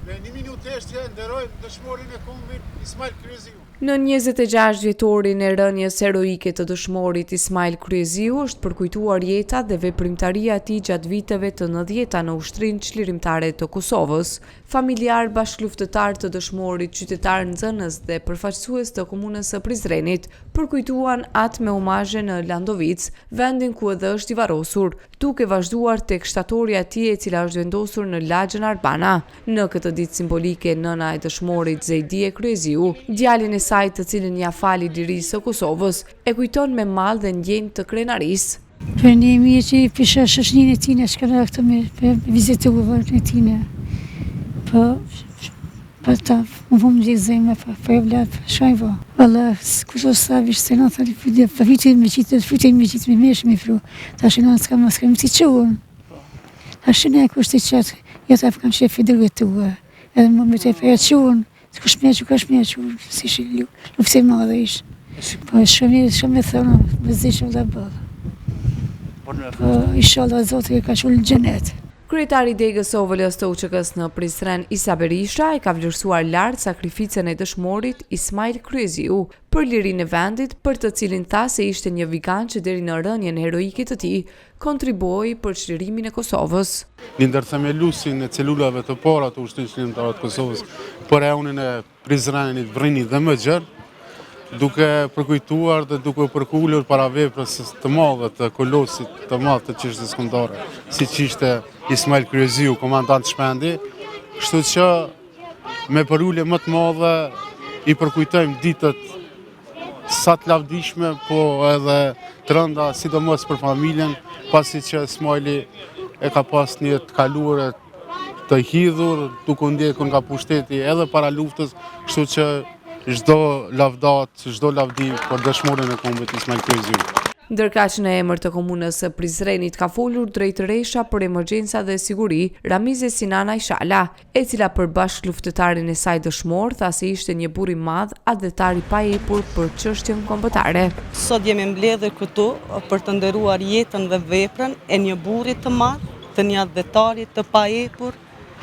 Me 1 minutë eshtje nderojmë dëshmorin e kombit Ismail Kryeziu. Në 26 vjetorin e rënies heroike të dëshmorit Ismail Kryeziu është përkujtuar jeta dhe veprimtaria e tij gjatë viteve të 90-ta në Ushtrinë Çlirimtare të Kosovës. Familjar, bashkëluftëtar të dëshmorit, qytetar nxënës dhe përfaqësues të komunës së Prizrenit përkujtuan atë me omazhe në Landovic, vendin ku edhe është i varrosur, duke vazhduar tek shtatorja e tij e cila është vendosur në lagjën Arbana. Në këtë ditë simbolike, nëna e dëshmorit Zeidie Kryeziu, djalin e saj të cilin ja fali lirisë së Kosovës, e kujton me mall dhe ndjenjë të krenarisë. Për një mirë që i pisha shoqërinë e tine, shkëra këtë me vizituar e tine. Për ta, më vëmë gjizeme, për e vletë, shajva. Valla, kusho sa vishë se në thali, për vitin me qitë me meshë me fru. Ta shë në s'ka më si qënë. Ta shë në e kushtë i qëtë, ja ta kam shefi dërve të ua. Edhe më me të e përja qënë, ka shmja qënë, si shë luftësi më dhe ishë. Po shumë e thënë, me zishëm dhe bëllë. Po ishallah zotë e ka qullë në gjenet. Kryetari i degës së OVL-s të UÇK-s në Prizren, Isa Berisha, e ka vlerësuar lart sakrificën e dëshmorit Ismail Kryeziu për lirinë e vendit, për të cilin tha se ishte një vigan që deri në rënien heroike të tij kontribuoi për çlirimin e Kosovës. Një ndër themeluesin e celulave të para të Ushtrisë Çlirimtare të Kosovës për rajonin e Prizrenit, Vrinit dhe Mëxher, duke përkujtuar dhe duke përkullur para veprës të madhe të kolosit të madh të çështjes kombëtare, siç ishte Ismail Kryeziu, komandant shpendi, kështu që me përulje më të madhe i përkujtojmë ditët sa të lavdishme, po edhe të rënda, sidomos për familjen, pasi që Ismaili e ka pas një të kaluar të hidhur, duke ndjekur nga pushteti edhe para luftës, kështu që çdo lavdat, çdo lavdi për dëshmorin e kombit Ismail Kryeziu. Ndërkaq në emër të komunës së Prizrenit ka folur drejtëresha për emergjenca dhe siguri, Ramize Sinan Aishala, e cila për bashkëluftëtarin e saj dëshmor tha se ishte një burr i madh, adhetar i paepur për çështjen kombëtare. Sot jemi mbledhur këtu për të nderuar jetën dhe veprën e një burri të madh, të një adhetari të paepur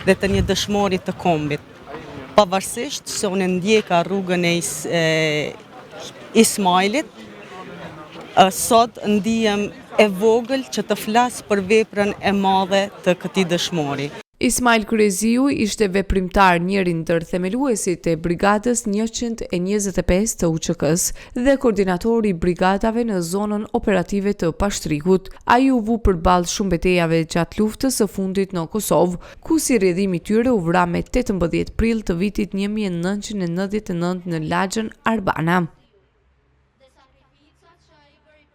dhe të një dëshmori të kombit. Pavarësisht se unë ndjeka rrugën e Ismailit, sot ndihem e vogël që të flas për veprën e madhe të këtij dëshmori. Ismail Kryeziu ishte veprimtar, njëri ndër themeluesit e brigadës 125 të UÇK-s dhe koordinatori i brigadave në zonën operative të Pashtrikut. Ai u vu përballë shumë betejave gjatë luftës së fundit në Kosovë, ku si rrjedhimi i tyre u vra me 18 prill të vitit 1999 në lagjën Arbana.